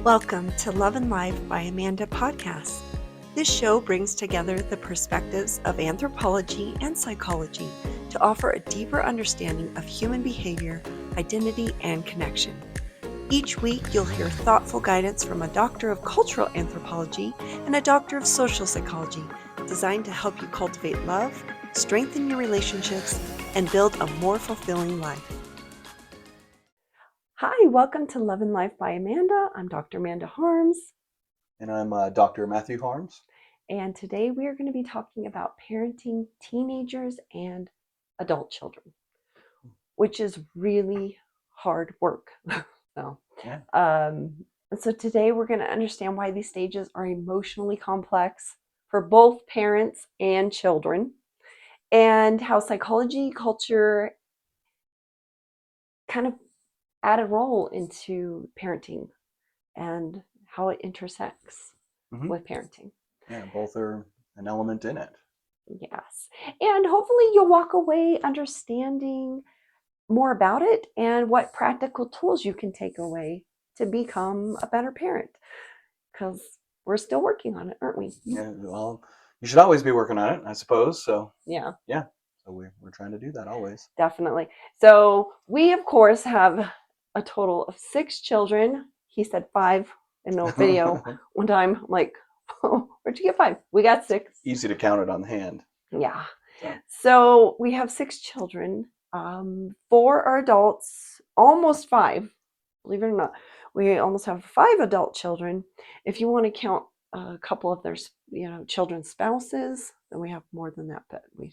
Welcome to Love and Life by Amanda podcast. This show brings together the perspectives of anthropology and psychology to offer a deeper understanding of human behavior, identity, and connection. Each week, you'll hear thoughtful guidance from a doctor of cultural anthropology and a doctor of social psychology, designed to help you cultivate love, strengthen your relationships, and build a more fulfilling life. Hi, welcome to Love and Life by Amanda. I'm Dr. Amanda Harms. And I'm Dr. Matthew Harms. And today we are going to be talking about parenting teenagers and adult children, which is really hard work. So today we're going to understand why these stages are emotionally complex for both parents and children, and how psychology, culture kind of add a role into parenting and how it intersects with parenting. Yeah, both are an element in it. Yes. And hopefully you'll walk away understanding more about it and what practical tools you can take away to become a better parent. Because we're still working on it, aren't we? Yeah, well, you should always be working on it, I suppose. So Yeah. So we're trying to do that always. Definitely. So we, of course, have a total of 6 children. He said 5 in the video one time. I'm like, oh, where'd you get 5? We got 6. Easy to count it on the hand. Yeah. So we have 6 children. 4 are adults, almost 5. Believe it or not, we almost have 5 adult children. If you want to count a couple of their, children's spouses, then we have more than that. But we.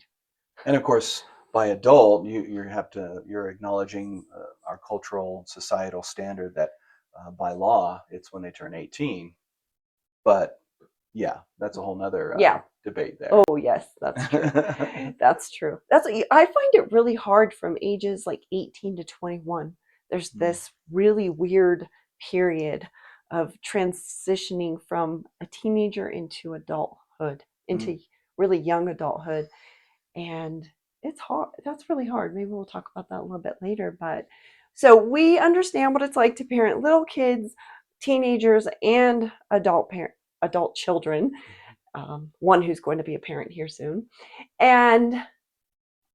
And of course, by adult, you're acknowledging our cultural, societal standard that by law it's when they turn 18. But yeah, that's a whole nother debate there. Oh yes, that's true. That's true. I find it really hard from ages like 18 to 21. There's this really weird period of transitioning from a teenager into adulthood, into really young adulthood. And it's hard. That's really hard. Maybe we'll talk about that a little bit later. But so we understand what it's like to parent little kids, teenagers, and adult children. One who's going to be a parent here soon, and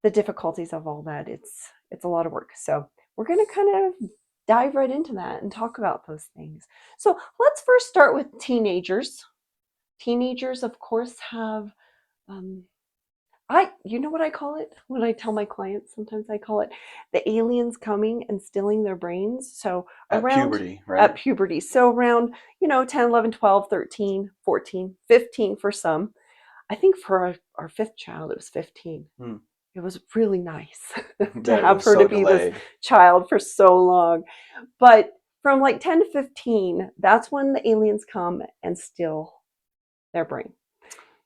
the difficulties of all that. It's a lot of work. So we're going to kind of dive right into that and talk about those things. So let's first start with teenagers. Teenagers, of course, have you know what I call it when I tell my clients? Sometimes I call it the aliens coming and stealing their brains. So around puberty, right? At puberty. So around, 10, 11, 12, 13, 14, 15 for some. I think for our 5th child, it was 15. It was really nice to have her to be this child for so long. But from like 10 to 15, that's when the aliens come and steal their brain.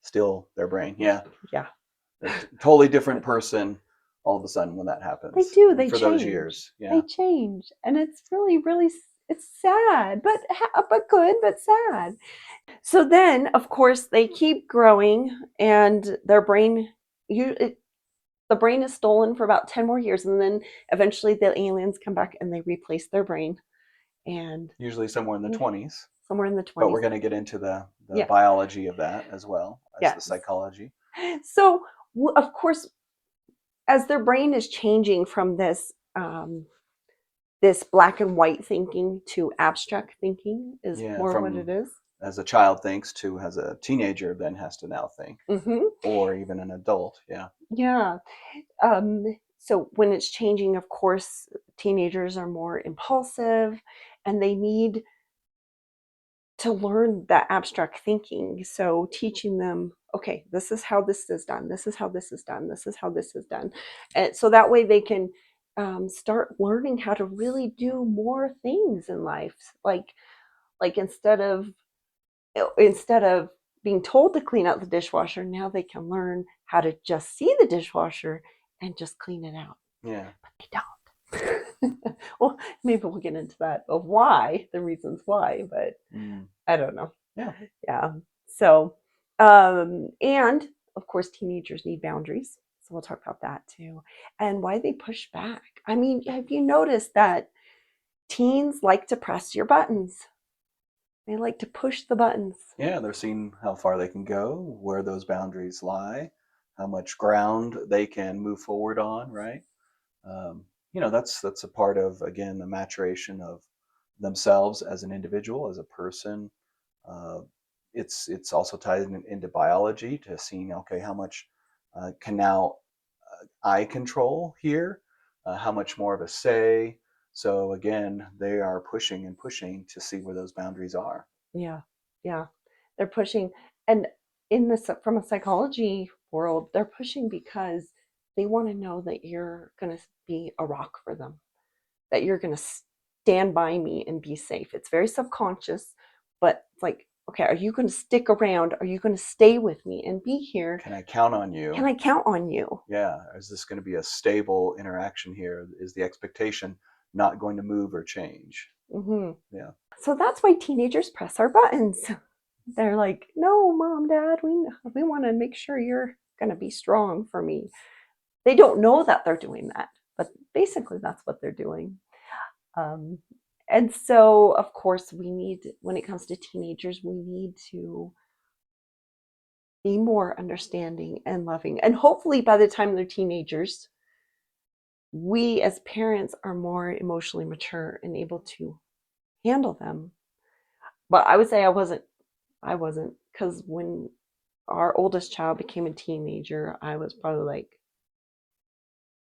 Steal their brain, yeah. Yeah. A totally different person all of a sudden when that happens. They do. They for change. Those years. Yeah. They change, and it's really, really, it's sad, but good, but sad. So then, of course, they keep growing, and their brain, the brain is stolen for about 10 more years, and then eventually the aliens come back and they replace their brain, and usually somewhere in the 20s. Somewhere in the 20s. But we're going to get into the biology of that as well as the psychology. So, of course, as their brain is changing from this this black and white thinking to abstract thinking is more what it is. As a child thinks to as a teenager then has to now think, or even an adult. Yeah. So when it's changing, of course, teenagers are more impulsive and they need to learn that abstract thinking. So teaching them, okay, this is how this is done. This is how this is done. This is how this is done. And so that way they can start learning how to really do more things in life. Like instead of being told to clean out the dishwasher, now they can learn how to just see the dishwasher and just clean it out. Yeah. But they don't. Well, maybe we'll get into that of why, the reasons why, but I don't know. Yeah. So, and of course, teenagers need boundaries. So we'll talk about that too. And why they push back. I mean, have you noticed that teens like to press your buttons? They like to push the buttons. Yeah, they're seeing how far they can go, where those boundaries lie, how much ground they can move forward on, right? Um, that's a part of, again, the maturation of themselves as an individual, as a person. Uh, it's also tied into biology to seeing, okay, how much can now I control here, how much more of a say. So again, they are pushing and pushing to see where those boundaries are. Yeah, yeah. They're pushing, and in this from a psychology world, they're pushing because they want to know that you're going to be a rock for them, that you're going to stand by me and be safe. It's very subconscious, but it's like, okay, are you going to stick around? Are you going to stay with me and be here? Can I count on Can you? I count on you? Yeah. Is this going to be a stable interaction here? Is the expectation not going to move or change? Hmm. Yeah. So that's why teenagers press our buttons. They're like, no, mom, dad, we want to make sure you're going to be strong for me. They don't know that they're doing that, but basically that's what they're doing. Um, and so, of course, we need, when it comes to teenagers, we need to be more understanding and loving. And hopefully, by the time they're teenagers, we as parents are more emotionally mature and able to handle them. But I would say I wasn't, because when our oldest child became a teenager, I was probably like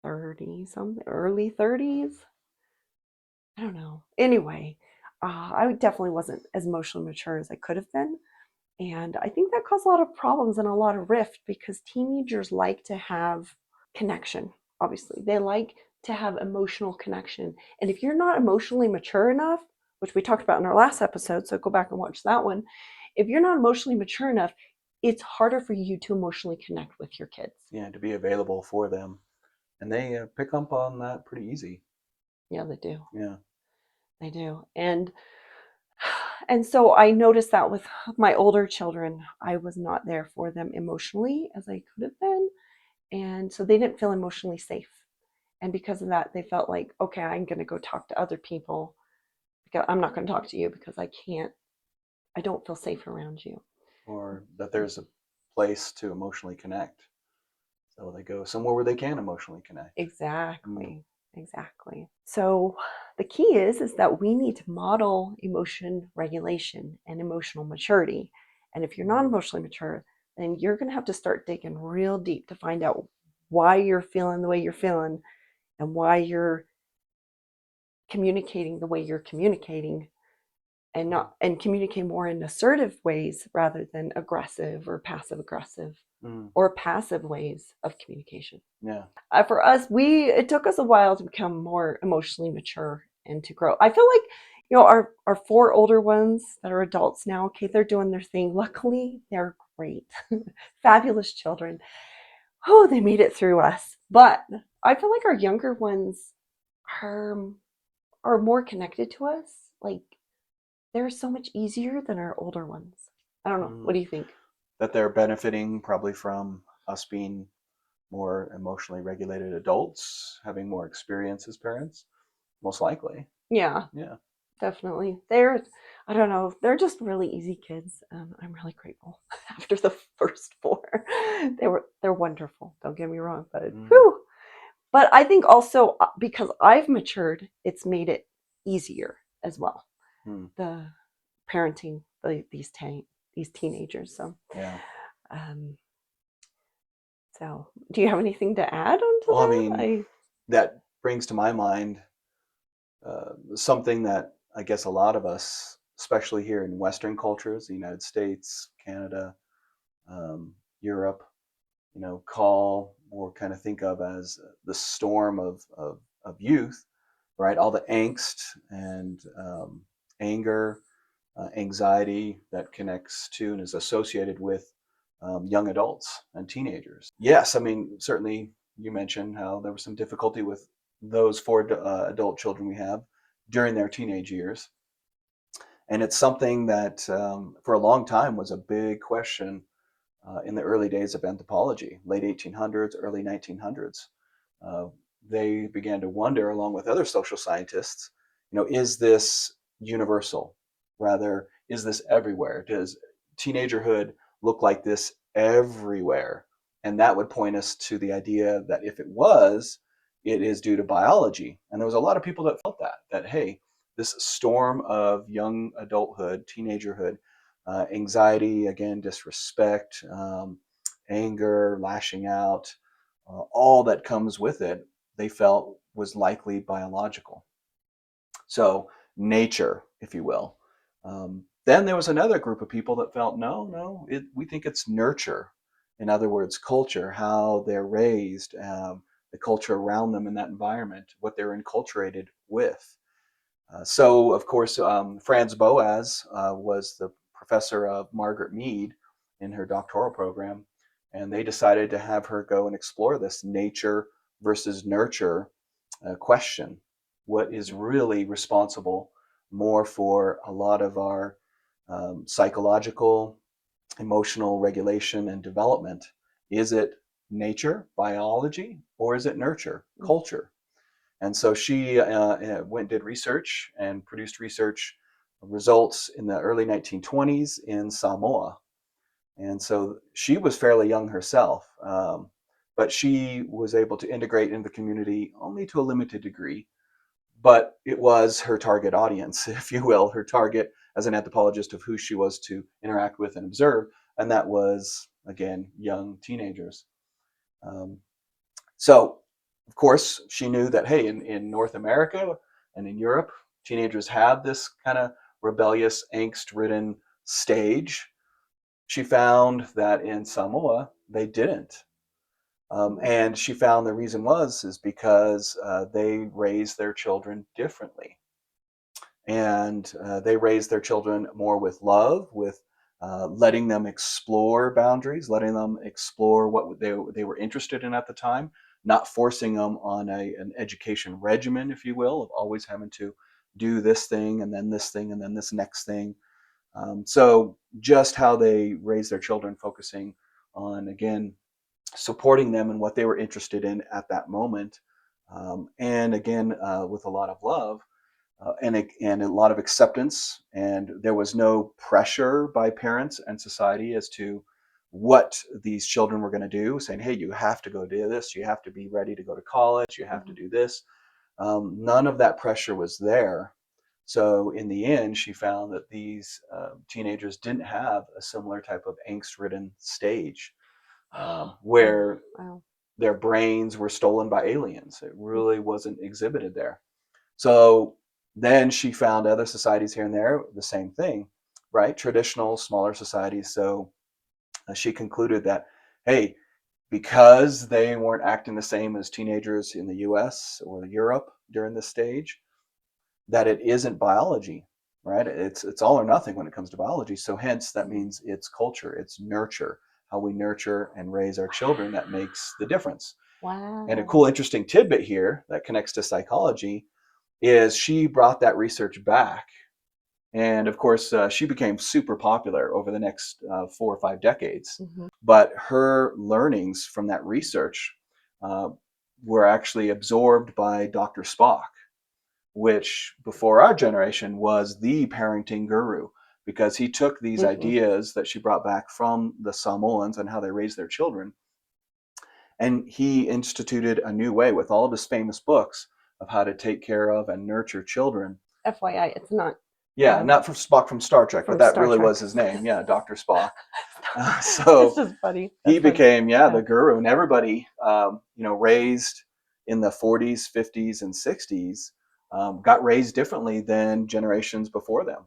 30 something, early 30s. I don't know. Anyway, I definitely wasn't as emotionally mature as I could have been. And I think that caused a lot of problems and a lot of rift because teenagers like to have connection, obviously. They like to have emotional connection. And if you're not emotionally mature enough, which we talked about in our last episode, so go back and watch that one. If you're not emotionally mature enough, it's harder for you to emotionally connect with your kids. Yeah. To be available for them. And they pick up on that pretty easy. Yeah, they do. Yeah. They do. And so I noticed that with my older children, I was not there for them emotionally as I could have been. And so they didn't feel emotionally safe. And because of that, they felt like, okay, I'm going to go talk to other people. I'm not going to talk to you because I don't feel safe around you. Or that there's a place to emotionally connect. So they go somewhere where they can emotionally connect. Mm. Exactly. Exactly. So the key is that we need to model emotion regulation and emotional maturity. And if you're not emotionally mature, then you're going to have to start digging real deep to find out why you're feeling the way you're feeling and why you're communicating the way you're communicating and not and communicate more in assertive ways rather than aggressive or passive aggressive Mm. or passive ways of communication. Yeah. For us, it took us a while to become more emotionally mature and to grow. I feel like our four older ones that are adults now, okay, they're doing their thing. Luckily, they're great, fabulous children. Oh, they made it through us. But I feel like our younger ones are are more connected to us. Like they're so much easier than our older ones. I don't know. What Mm. do you think? That they're benefiting probably from us being more emotionally regulated adults, having more experience as parents, most likely. Yeah, Yeah. definitely. I don't know, they're just really easy kids. I'm really grateful after the first four. They're wonderful. Don't get me wrong, but Mm. whew. But I think also because I've matured, it's made it easier as well. Mm. The parenting these teenagers. Yeah. Um, so do you have anything to add on to Well, I that? mean, I that brings to my mind something that I guess a lot of us, especially here in Western cultures, the United States, Canada, Europe, call or kind of think of as the storm of youth, right? All the angst and anger, anxiety that connects to and is associated with young adults and teenagers. Yes, I mean, certainly you mentioned how there was some difficulty with those four adult children we have during their teenage years. And it's something that for a long time was a big question in the early days of anthropology, late 1800s, early 1900s. Uh, they began to wonder, along with other social scientists, is this universal? Rather, is this everywhere? Does teenagerhood look like this everywhere? And that would point us to the idea that if it was, it is due to biology. And there was a lot of people that felt that hey, this storm of young adulthood, teenagerhood, anxiety, again, disrespect, anger, lashing out, all that comes with it, they felt was likely biological. So, nature, if you will. Then there was another group of people that felt, no, we think it's nurture. In other words, culture, how they're raised, the culture around them in that environment, what they're enculturated with. So, of course, Franz Boas was the professor of Margaret Mead in her doctoral program, and they decided to have her go and explore this nature versus nurture question. What is really responsible more for a lot of our psychological, emotional regulation and development? Is it nature, biology, or is it nurture, culture? And so she went did research and produced research results in the early 1920s in Samoa. And so she was fairly young herself, but she was able to integrate in the community only to a limited degree. But it was her target audience, if you will, her target as an anthropologist of who she was to interact with and observe. And that was, again, young teenagers. Um, so, of course, she knew that, hey, in North America and in Europe, teenagers have this kind of rebellious, angst ridden stage. She found that in Samoa, they didn't. And she found the reason is because they raised their children differently. And they raised their children more with love, with letting them explore boundaries, letting them explore what they were interested in at the time, not forcing them on an education regimen, if you will, of always having to do this thing and then this thing and then this next thing. So just how they raise their children, focusing on, again, supporting them in what they were interested in at that moment. And again, with a lot of love and a lot of acceptance. And there was no pressure by parents and society as to what these children were going to do, saying, hey, you have to go do this, you have to be ready to go to college, you have to do this. None of that pressure was there. So in the end, she found that these teenagers didn't have a similar type of angst-ridden stage where Wow. their brains were stolen by aliens. It really wasn't exhibited there. So then she found other societies here and there, the same thing, right? Traditional, smaller societies. So she concluded that, hey, because they weren't acting the same as teenagers in the US or Europe during this stage, that it isn't biology, right? It's all or nothing when it comes to biology. So hence that means it's culture, it's nurture, how we nurture and raise our children that makes the difference. And a Wow. cool, interesting tidbit here that connects to psychology is she brought that research back. And of course, she became super popular over the next 4 or 5 decades. Mm-hmm. But her learnings from that research uh, were actually absorbed by Dr. Spock, which before our generation was the parenting guru, because he took these Mm-hmm. ideas that she brought back from the Samoans and how they raise their children, and he instituted a new way with all of his famous books of how to take care of and nurture children. FYI, it's not Yeah, not from Spock from Star Trek, but from that Star really Trek. was his name. Yeah, Dr. Spock. It's So just funny. he That's funny. became, yeah, Yeah. the guru, and everybody, raised in the 40s, 50s, and 60s, got raised differently than generations before them,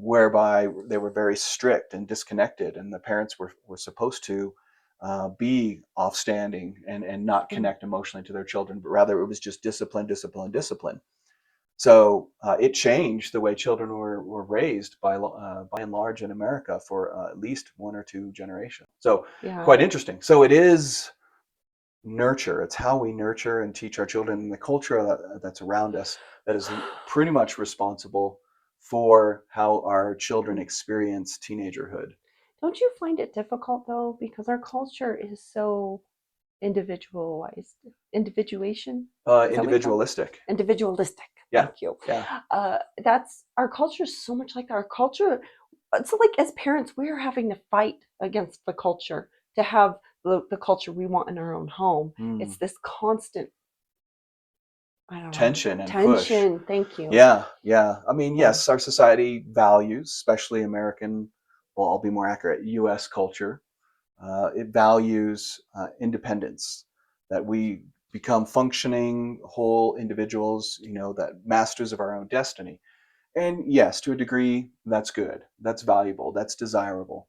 whereby they were very strict and disconnected, and the parents were supposed to be offstanding and not Mm. connect emotionally to their children, but rather it was just discipline, discipline, discipline. So it changed the way children were raised by and large in America for at least 1 or 2 generations. So Yeah. quite interesting. So it is nurture. It's how we nurture and teach our children, and the culture that's around us that is pretty much responsible for how our children experience teenagerhood. Don't you find it difficult though, because our culture is so individualized, individuation? Is that what you call it? Individualistic. Individualistic. Yeah. Thank you. Yeah. That's our culture is so much like our culture. So, like as parents, we are having to fight against the culture to have the culture we want in our own home. Mm. It's this constant, I don't know, Tension and push. tension. Thank you. Yeah, yeah. I mean, Yeah. yes, our society values, especially American, well, I'll be more accurate, US culture. It values independence, that we become functioning whole individuals, that masters of our own destiny. And yes, to a degree, that's good. That's valuable. That's desirable.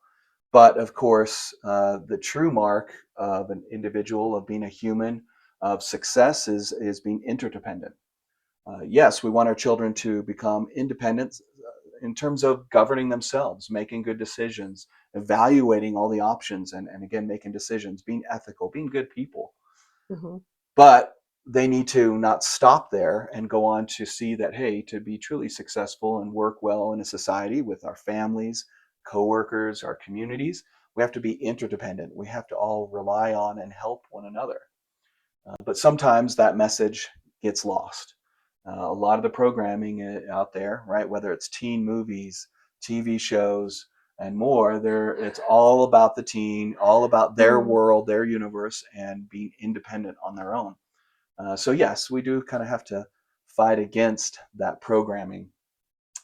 But of course, the true mark of an individual, of being a human, of success is being interdependent. Yes, we want our children to become independent in terms of governing themselves, making good decisions, evaluating all the options, and again, making decisions, being ethical, being good people. Hmm. But they need to not stop there and go on to see that, hey, to be truly successful and work well in a society with our families, coworkers, our communities, we have to be interdependent. We have to all rely on and help one another. But sometimes that message gets lost. A lot of the programming out there, right, whether it's teen movies, TV shows, and more, it's all about the teen, all about their Mm. world, their universe, and being independent on their own. So yes, we do kind of have to fight against that programming,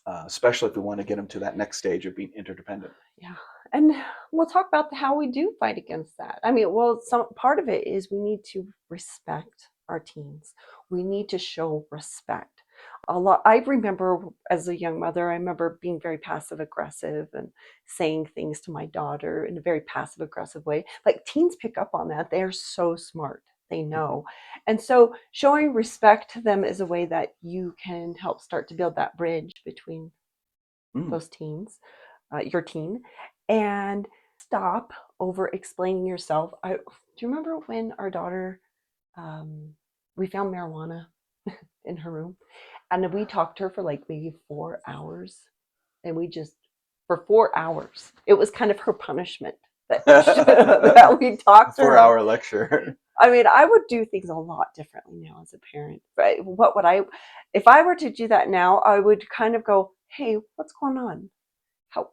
especially if we want to get them to that next stage of being interdependent. Yeah. And we'll talk about how we do fight against that. I mean, well, some part of it is we need to respect our teens. We need to show respect. A lot. I remember as a young mother, I remember being very passive aggressive and saying things to my daughter in a very passive aggressive way. Like teens pick up on that. They're so smart. They Mm-hmm. know. And so showing respect to them is a way that you can help start to build that bridge between Mm. those teens, your teen, and stop over explaining yourself. Do you remember when our daughter, um, we found marijuana in her room, and we talked to her for like maybe 4 hours, and we just for 4 hours. It was kind of her punishment that that we talked to her. 4 hour lecture. I mean, I would do things a lot differently now as a parent. Right? What would I, if I were to do that now? I would kind of go, "Hey, what's going on?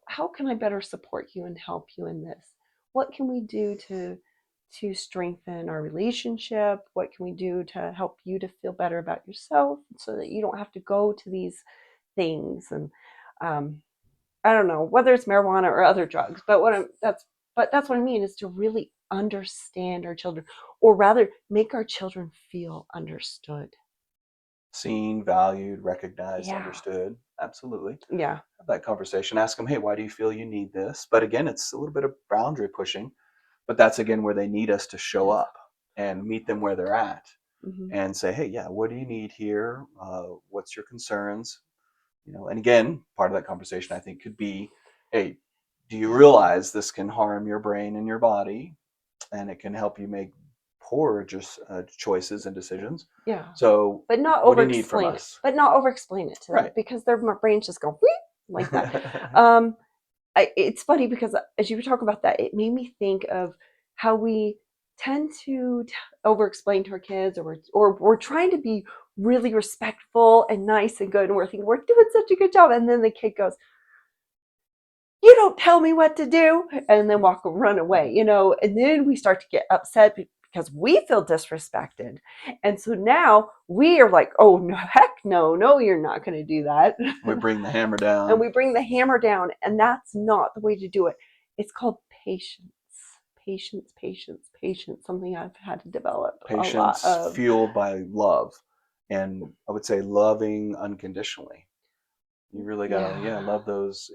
How can I better support you and help you in this? What can we do to strengthen our relationship? What can we do to help you to feel better about yourself so that you don't have to go to these things?" And um, I don't know whether it's marijuana or other drugs, but that's what I mean is to really understand our children, or rather make our children feel understood. Seen, valued, recognized, Yeah, understood. Absolutely. yeah, Have that conversation. Ask them, hey, why do you feel you need this? But again, it's a little bit of boundary pushing. But that's again where they need us to it show is. up and meet them where they're at Hmm. and say, hey, yeah, what do you need here? What's your concerns? And again, part of that conversation I think could be, hey, do you realize this can harm your brain and your body, and it can help you make poor just choices and decisions? Yeah, So, but not what do over you need from explain it. us? But not over explain it to them Right. because their brains just go "Wheep," like that. Um, it's funny because as you were talking about that, it made me think of how we tend to over explain to our kids, or we're trying to be really respectful and nice and good, and we're thinking we're doing such a good job, and then the kid goes, "You don't tell me what to do," and then run away. And then we start to get upset because we feel disrespected. And so now we are like, "Oh, no, heck no, no, you're not going to do that." We bring the hammer And down. we bring the hammer down, and that's not the way to do it. It's called patience. Patience, patience, patience, something I've had to develop a lot Patience of. fueled by love. And I would say loving unconditionally. You really gotta, yeah, Yeah, love those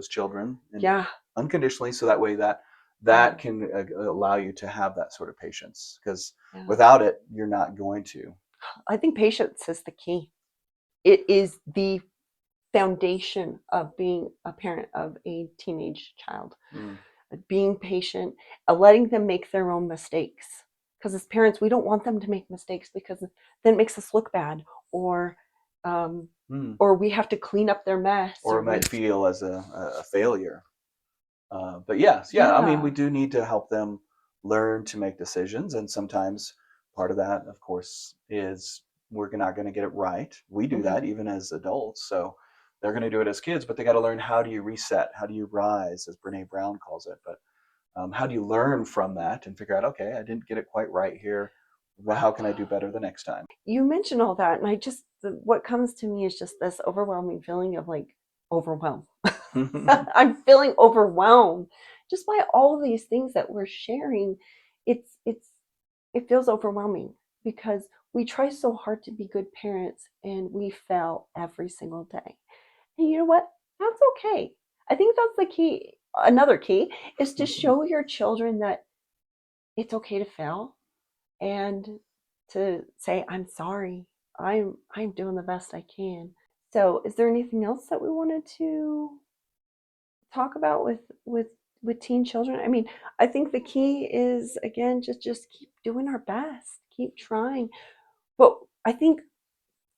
children and yeah, unconditionally, so that way that yeah, that can allow you to have that sort of patience. Because yeah. without it, you're not going to. I think patience is the key. It is the foundation of being a parent of a teenage child. Mm, Being patient, letting them make their own mistakes. Because as parents, we don't want them to make mistakes because then it makes us look bad, or um, mm. or we have to clean up their mess, Or or it might feel as a failure. But yes, yeah, I mean, we yeah, do need to help them learn to make decisions, and sometimes part of that, of course, is we're not going to get it right. We do Mhm. that even as adults. So they're going to do it as kids, but they got to learn, how do you reset? How do you rise, as Brene Brown calls it? But how do you learn from that and figure out, okay, I didn't get it quite right here. Well, how can I do better the next time? You mentioned all that, and what comes to me is just this overwhelming feeling of like overwhelmed. I'm feeling overwhelmed just by all of these things that we're sharing. It's it feels overwhelming because we try so hard to be good parents and we fail every single day. And you know what? That's okay. I think that's the key. Another key is to show your children that it's okay to fail and to say, I'm sorry. I'm doing the best I can. So is there anything else that we wanted to talk about with teen children? I mean, I think the key is again just keep doing our best, keep trying. But I think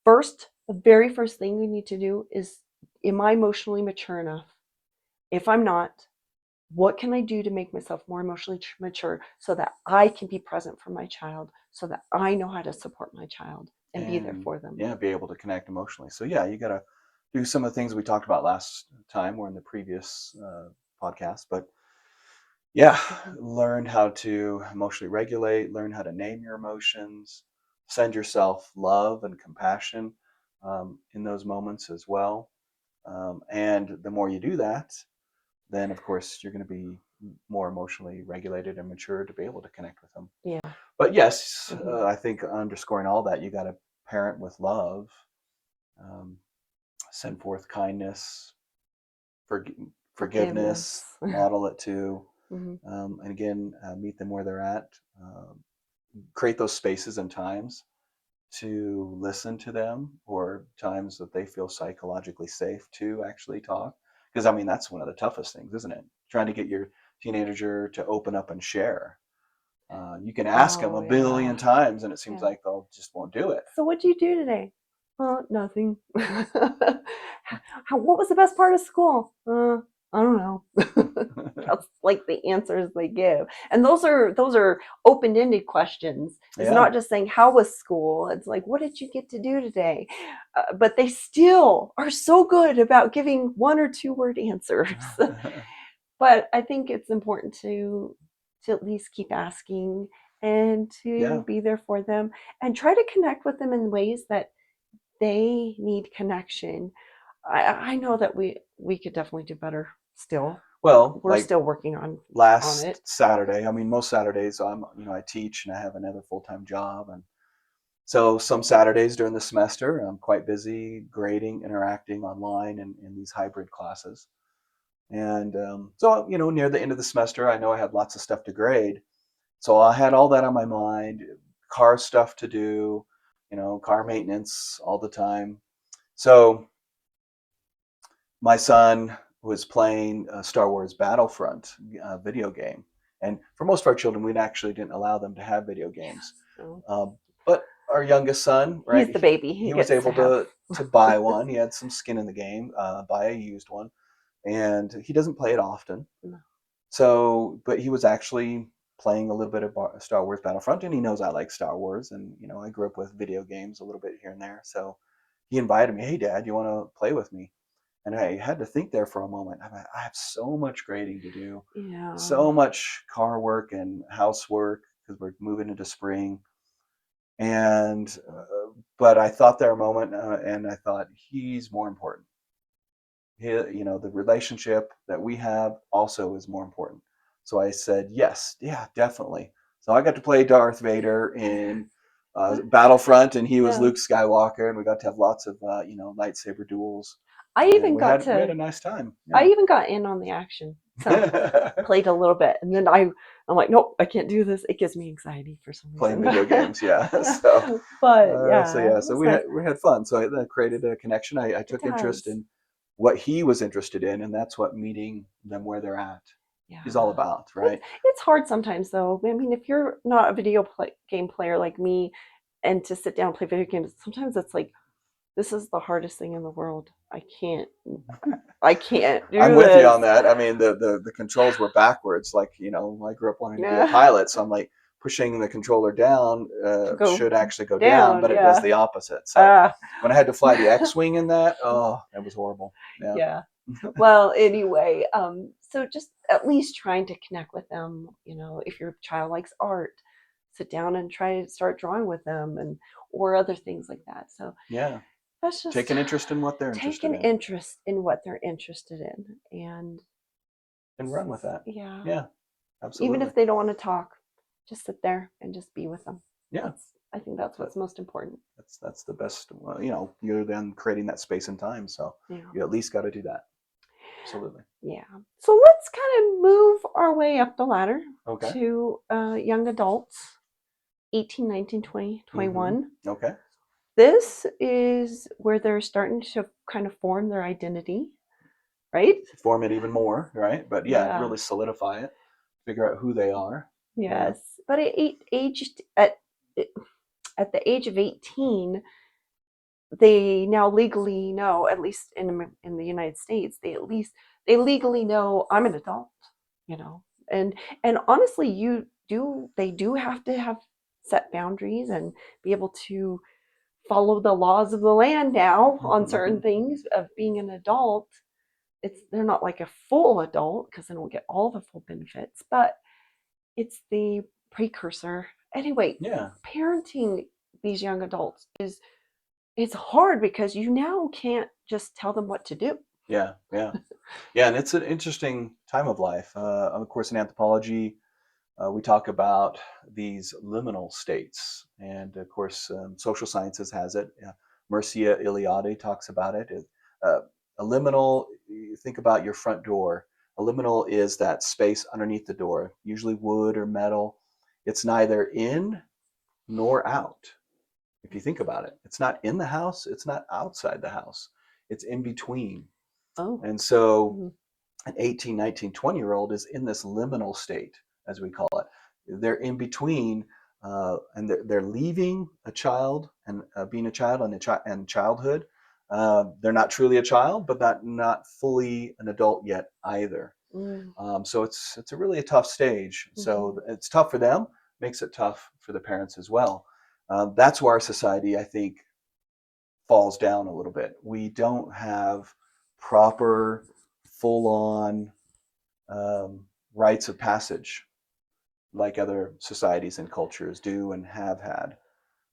the very first thing we need to do is, am I emotionally mature enough? If I'm not, what can I do to make myself more emotionally mature so that I can be present for my child, so that I know how to support my child and be there And for them? yeah, be able to connect emotionally. So yeah, you got to do some of the things we talked about last time or in the previous podcast. But yeah, Mhm. learn how to emotionally regulate, learn how to name your emotions, send yourself love and compassion in those moments as well. And the more you do that, then of course you're going to be more emotionally regulated and mature to be able to connect with them. Yeah. But yes, Hmm. I think underscoring all that, you got to parent with love, um, send forth kindness, forgiveness, Forgiveness. model it too. Hmm. And again, meet them where they're at. Create those spaces and times to listen to them, or times that they feel psychologically safe to actually talk. Because I mean, that's one of the toughest things, isn't it? Trying to get your teenager to open up and share. You can ask them Oh a yeah. billion times, and it seems Yeah. like they'll just won't do it. So what'd you do today? Nothing. What was the best part of school? I don't know. That's like the answers they give. And those are open-ended questions. It's Yeah. not just saying how was school. It's like what did you get to do today? But they still are so good about giving one or two word answers. But I think it's important to at least keep asking and Yeah. to be there for them and try to connect with them in ways that they need connection. I know that we could definitely do better still. Well, We're like still working on last it. Saturday, I mean, most Saturdays I teach and I have another full time job. And so some Saturdays during the semester, I'm quite busy grading, interacting online in these hybrid classes. And so, near the end of the semester, I know I had lots of stuff to grade. So I had all that on my mind, car stuff to do, car maintenance all the time. So my son was playing Star Wars Battlefront video game. And for most of our children, we actually didn't allow them to have video games. So But our youngest son, he's right, the baby. he He was gets to able have. to buy one. He had some skin in the game, buy a used one, and he doesn't play it often. No. So, but he was actually playing a little bit of Star Wars Battlefront, and he knows I like Star Wars, and I grew up with video games a little bit here and there. So he invited me, "Hey, Dad, you want to play with me?" And I had to think there for a moment. I have so much grading to do, Yeah. so much car work and housework because we're moving into spring. And but I thought there a moment, and I thought he's more important. The relationship that we have also is more important. So I said, yes, yeah, definitely. So I got to play Darth Vader in Battlefront, and he was Yeah. Luke Skywalker, and we got to have lots of lightsaber duels, I and even got we had to a nice time. I Yeah. even got in on the action. So played a little bit and then I'm like, nope, I can't do this. It gives me anxiety for some Playing reason. video games, yeah. So But so yeah, it yeah, so was we nice. had fun. So that created a connection. I It took interest does. in what he was interested in, and that's what meeting them where they're at is all Yeah. about, It's right? it's hard sometimes though. I mean, if you're not a game player like me and to sit down and play video games, sometimes it's like this is the hardest thing in the world. I can't I'm do with you on this. that. I mean, the controls were backwards. Like, I grew up wanting to be a Yeah. pilot, so I'm like, pushing the controller down to go should actually go down, down. but it does Yeah. the opposite. So Ah. when I had to fly the X-wing in that, oh, that was horrible. Yeah. Yeah. Well, anyway, so just at least trying to connect with them. If your child likes art, sit down and try to start drawing with them, and or other things like that. So Yeah. that's Take just an interest in what they're take interested an in interest in what they're interested in, and and run with that. yeah, Yeah, even absolutely. if they don't want to talk, just sit there and just be with them. Yeah. That's I think that's That, what's most important. that's the best. You're then creating that space and time, so Yeah. you at least got to do that. Absolutely. Yeah. So let's kind of move our way up the ladder Okay. to young adults, 18, 19, 20, Mm-hmm. 21. Okay. This is where they're starting to kind of form their identity, right? Form it even more, right? But yeah, Yeah. really solidify it. Figure out who they are. Yeah. Yes. But at the age of 18, they now legally know, at least in the United States, they legally know I'm an adult, you know. And honestly, they do have to have set boundaries and be able to follow the laws of the land now on certain things of being an adult. They're not like a full adult because they don't get all the full benefits, but it's the precursor. Anyway, Yeah. parenting these young adults is it's hard because you now can't just tell them what to do. Yeah. Yeah. Yeah. And it's an interesting time of life. Of course, in anthropology, we talk about these liminal states, and of course, social sciences has it. Mircea Eliade talks about it. Uh, a liminal, you think about your front door. A liminal is that space underneath the door, usually wood or metal. It's neither in nor out. If you think about it, it's not in the house, it's not outside the house, it's in between. Oh. And so Mhm. an 18, 19, 20-year-old is in this liminal state, as we call it. They're in between, and they're leaving a child and being a child and childhood. They're not truly a child, but not fully an adult yet either. Mm. So it's a really a tough stage. So Mhm. it's tough for them, makes it tough for the parents as well. That's where our society, I think, falls down a little bit. We don't have proper, full on rites of passage like other societies and cultures do and have had.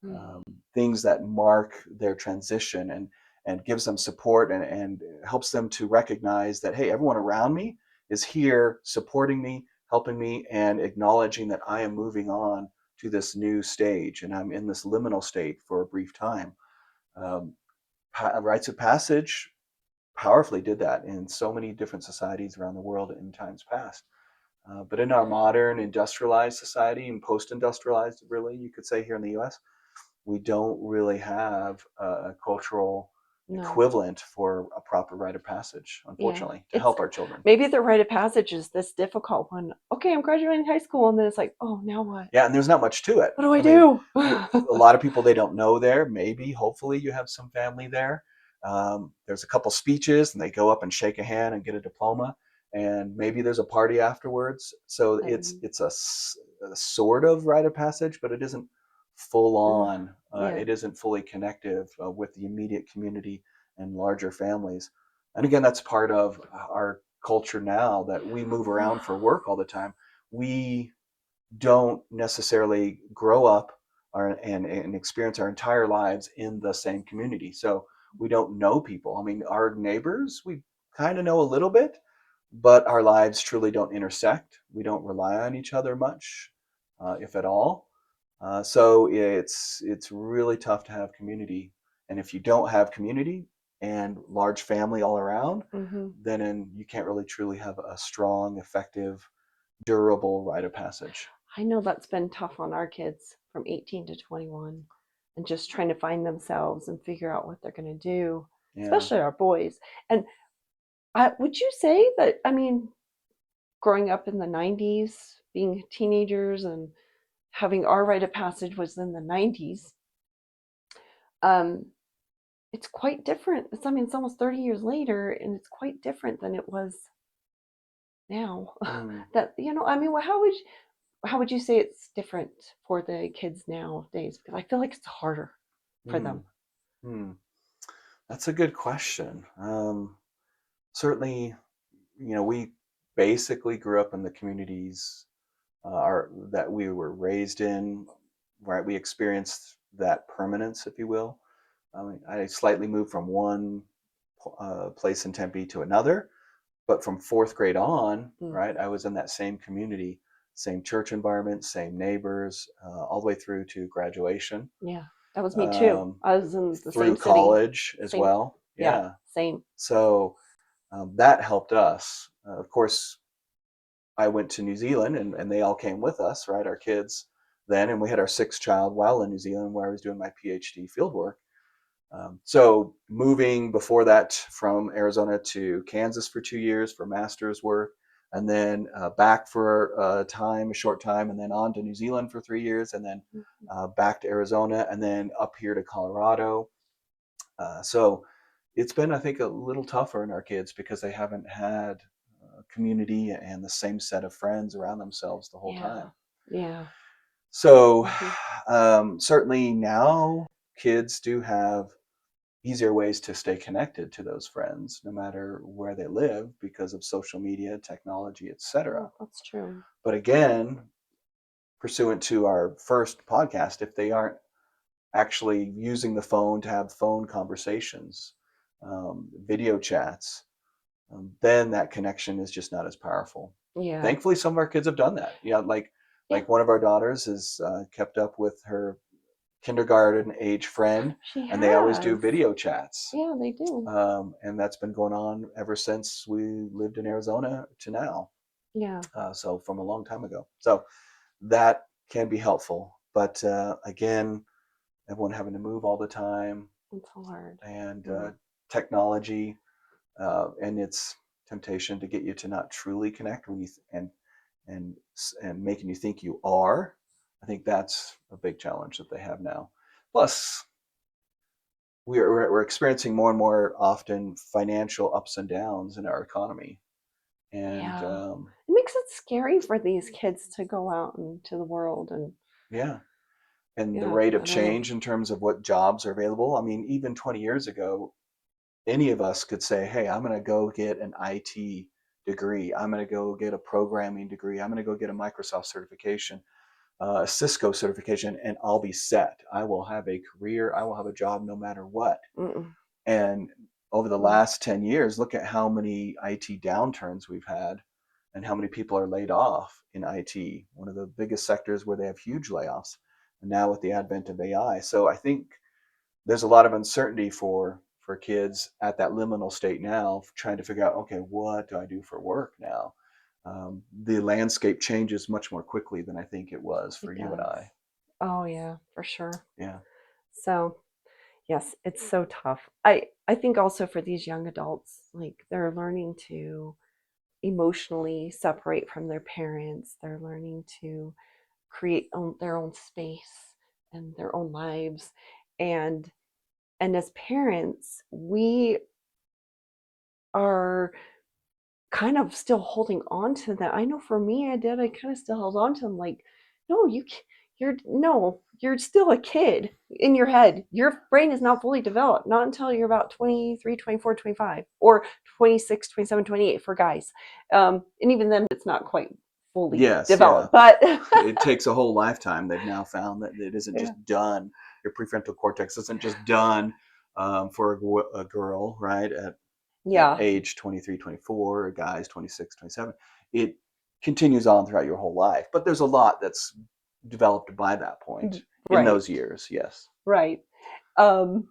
Mm. Um, Things that mark their transition and gives them support and helps them to recognize that, hey, everyone around me is here supporting me, helping me, and acknowledging that I am moving on to this new stage and I'm in this liminal state for a brief time. Um, Rites of passage powerfully did that in so many different societies around the world in times past. But in our modern industrialized society and post-industrialized, really, you could say here in the U.S., we don't really have a cultural No. equivalent for a proper rite of passage, Yeah. unfortunately, to It's help our children. maybe the rite of passage is this difficult one. Okay, I'm graduating high school, and then it's like, oh, now what? Yeah, and there's not much to it. What do I I mean, do? a lot of people they don't know there. Maybe, hopefully, you have some family there. There's a couple speeches, and they go up and shake a hand and get a diploma, and maybe there's a party afterwards. So it's a sort of rite of passage, but it isn't full on. Yeah. It isn't fully connective with the immediate community and larger families. And again, that's part of our culture now that we move around for work all the time. We don't necessarily grow up and experience our entire lives in the same community. So we don't know people. I mean, our neighbors, we kind of know a little bit, but our lives truly don't intersect. We don't rely on each other much, if at all. So it's really tough to have community. And if you don't have community and large family all around, Hmm. then you can't really truly have a strong, effective, durable rite of passage. I know that's been tough on our kids from 18 to 21 and just trying to find themselves and figure out what they're going to do, Yeah. especially our boys. And would you say that, I mean, growing up in the 90s, being teenagers and having our rite of passage was in the 90s, um, it's quite different. I mean, it's almost 30 years later, and it's quite different than it was now. Mm. That, I mean, well, how would you, how would you say it's different for the kids nowadays? Because I feel like it's harder for Hmm. them. Hmm. That's a good question. Certainly, we basically grew up in the communities that we were raised in, right? We experienced that permanence, if you will. I mean, I slightly moved from one place in Tempe to another, but from fourth grade on, Mm, right, I was in that same community, same church environment, same neighbors, all the way through to graduation, yeah, that was me too. um, I was in the through same city, college as same, well. yeah, Yeah. same. So that helped us. Of course, I went to New Zealand and they all came with us, right? Our kids then, and we had our sixth child while in New Zealand where I was doing my PhD fieldwork. So moving before that from Arizona to Kansas for 2 years for master's work, and then back for a time, a short time, and then on to New Zealand for 3 years, and then Mhm. back to Arizona, and then up here to Colorado. So it's been, I think, a little tougher in our kids because they haven't had community and the same set of friends around themselves the whole Yeah, time. yeah. So Hmm. certainly now kids do have easier ways to stay connected to those friends no matter where they live because of social media, technology, etc. Oh, that's true. But again, pursuant to our first podcast, if they aren't actually using the phone to have phone conversations, video chats, then that connection is just not as powerful. Yeah, Thankfully, some of our kids have done that. Yeah, yeah. like one of our daughters has kept up with her kindergarten age friend, She and they always do has. video chats. Yeah, they do. And that's been going on ever since we lived in Arizona to now. Yeah, So from a long time ago. So that can be helpful. But again, everyone having to move all the time it's hard. and Mm. technology and its temptation to get you to not truly connect when you and and making you think you are. I think that's a big challenge that they have now. Plus, we're experiencing more and more often financial ups and downs in our economy, and Yeah. It makes it scary for these kids to go out into the world and yeah, and the yeah, rate of I don't know. change in terms of what jobs are available. I mean, even 20 years ago, any of us could say, "Hey, I'm going to go get an IT degree. I'm going to go get a programming degree. I'm going to go get a Microsoft certification, a Cisco certification, and I'll be set. I will have a career. I will have a job no matter what." Mm-mm. And over the Mm. last 10 years, look at how many IT downturns we've had and how many people are laid off in IT, one of the biggest sectors where they have huge layoffs. And now with the advent of AI. So I think there's a lot of uncertainty for kids at that liminal state now, trying to figure out, okay, what do I do for work now? The landscape changes much more quickly than I think it was for It you and does. I. Oh yeah, for sure. Yeah. So yes, it's so tough. I think also for these young adults, like they're learning to emotionally separate from their parents. They're learning to create their own space and their own lives. And as parents, we are kind of still holding on to that. I know for me, I did. I kind of still held on to them. Like, no, you're no, you're still a kid in your head. Your brain is not fully developed, not until you're about 23, 24, 25, or 26, 27, 28 for guys. And even then, it's not quite fully Yes. Yeah. developed. But It takes a whole lifetime. They've now found that it isn't yeah, just done. Your prefrontal cortex isn't just done for a girl, right? At yeah, age 23, 24, guys 26, 27. It continues on throughout your whole life. But there's a lot that's developed by that point in right, those years, yes. right. Um,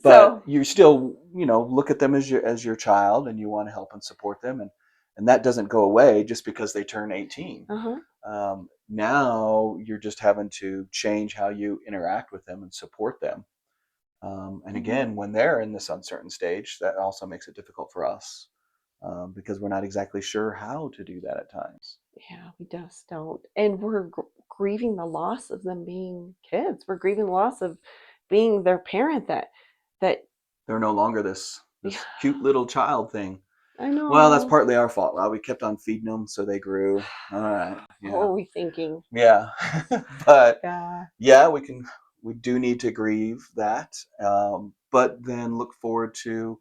But so, you still, look at them as your child and you want to help and support them and that doesn't go away just because they turn 18. uh-huh. Now you're just having to change how you interact with them and support them. And Mhm. again, when they're in this uncertain stage, that also makes it difficult for us because we're not exactly sure how to do that at times. Yeah, we just don't. And we're grieving the loss of them being kids. We're grieving the loss of being their parent that They're no longer this yeah, this cute little child thing. I Well, that's know. partly our fault. Well, we kept on feeding them, so they grew. All right, What yeah, were we thinking? yeah, but Yeah. yeah, we do need to grieve that, but then look forward to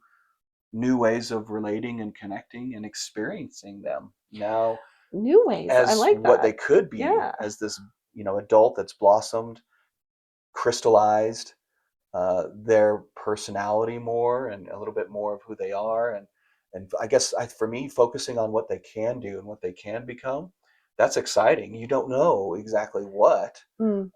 new ways of relating and connecting and experiencing them now New ways. I as like what they that. could be Yeah. as this adult that's blossomed, crystallized their personality more and a little bit more of who they are, and I guess for me, focusing on what they can do and what they can become, that's exciting. You don't know exactly what, Mm,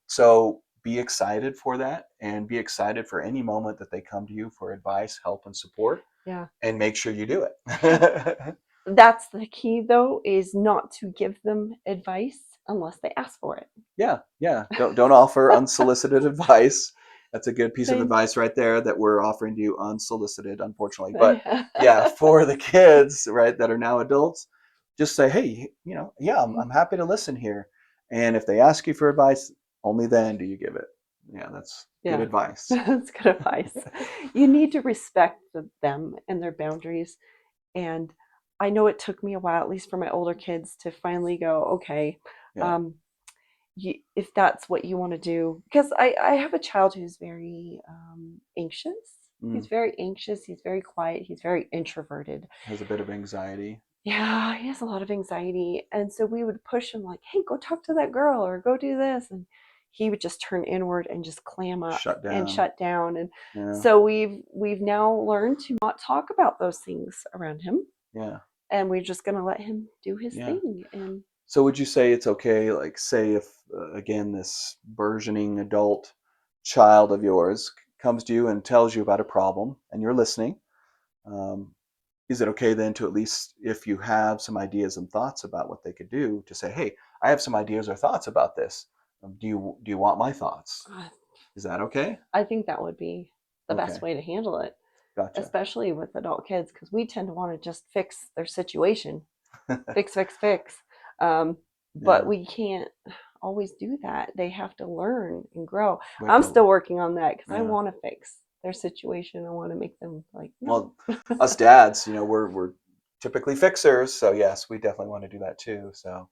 so be excited for that, and be excited for any moment that they come to you for advice, help, and support, yeah. and make sure you do it. That's the key, though, is not to give them advice unless they ask for it. Yeah, yeah. Don't offer unsolicited advice. That's a good piece of Thank advice right there that we're offering to you unsolicited, unfortunately. But yeah, for the kids, right, that are now adults, just say, hey, yeah, I'm happy to listen here. And if they ask you for advice, only then do you give it. Yeah, that's good Yeah, advice. that's good advice. You need to respect them and their boundaries. And I know it took me a while, at least for my older kids, to finally go, okay, Yeah. um, if that's what you want to do. Because I have a child who's very anxious. He's Mm. very anxious. He's very quiet. He's very introverted. Has a bit of anxiety. Yeah, he has a lot of anxiety. And so we would push him like, hey, go talk to that girl or go do this. And he would just turn inward and just clam up Shut and down. shut down. And Yeah. so we've now learned to not talk about those things around him. Yeah. And we're just gonna let him do his Yeah. thing. And So would you say it's okay, like, say if again this burgeoning adult child of yours comes to you and tells you about a problem and you're listening, um, is it okay then to, at least if you have some ideas and thoughts about what they could do, to say, hey, I have some ideas or thoughts about this. Do you want my thoughts? Is that okay? I think that would be the best Okay, way to handle it, gotcha. especially with adult kids, because we tend to want to just fix their situation, fix, fix, fix. But Yeah, we can't always do that. They have to learn and grow. we have I'm to. still working on that because I Yeah. want to fix their situation. I want to make them like, no. Well, us dads, we're typically fixers, so yes, we definitely want to do that too. So.